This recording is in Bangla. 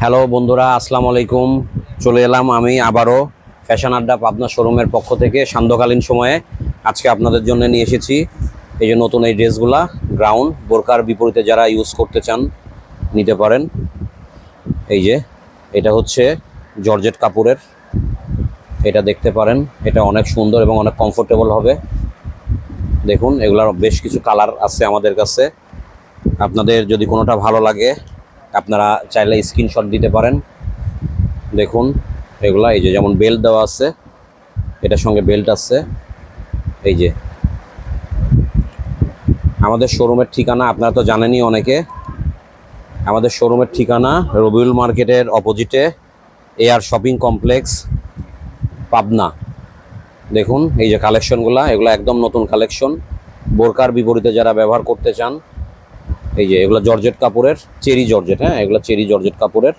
হ্যালো বন্ধুরা, আসসালামু আলাইকুম। চলে এলাম আমি আবারও ফ্যাশন আড্ডা পাবনা শোরুমের পক্ষ থেকে সান্ধ্যকালীন সময়ে আজকে আপনাদের জন্য নিয়ে এসেছি এই যে নতুন এই ড্রেসগুলা। গ্রাউন্ড বোরকার বিপরীতে যারা ইউজ করতে চান নিতে পারেন। এই যে এটা হচ্ছে জর্জেট কাপড়ের, এটা দেখতে পারেন। এটা অনেক সুন্দর এবং অনেক কমফোর্টেবল হবে। দেখুন, এগুলার বেশ কিছু কালার আছে আমাদের কাছে। আপনাদের যদি কোনোটা ভালো লাগে আপনারা চাইলে স্ক্রিনশট দিতে পারেন। দেখুন এগুলা, এই যে যেমন বেল্ট দেওয়া আছে, এটার সঙ্গে বেল্ট আছে। এই যে আমাদের শোরুমের ঠিকানা আপনারা তো জানেনই অনেকে। আমাদের শোরুমের ঠিকানা রবিউল মার্কেটের অপোজিটে এআর শপিং কমপ্লেক্স, পাবনা। দেখুন এই যে কালেকশনগুলা, এগুলো একদম নতুন কালেকশন। বোরকার বিপরীতে যারা ব্যবহার করতে চান, এই যে এগুলো জর্জেট কাপড়ের, চেরি জর্জেট। হ্যাঁ, এগুলো চেরি জর্জেট কাপড়ের।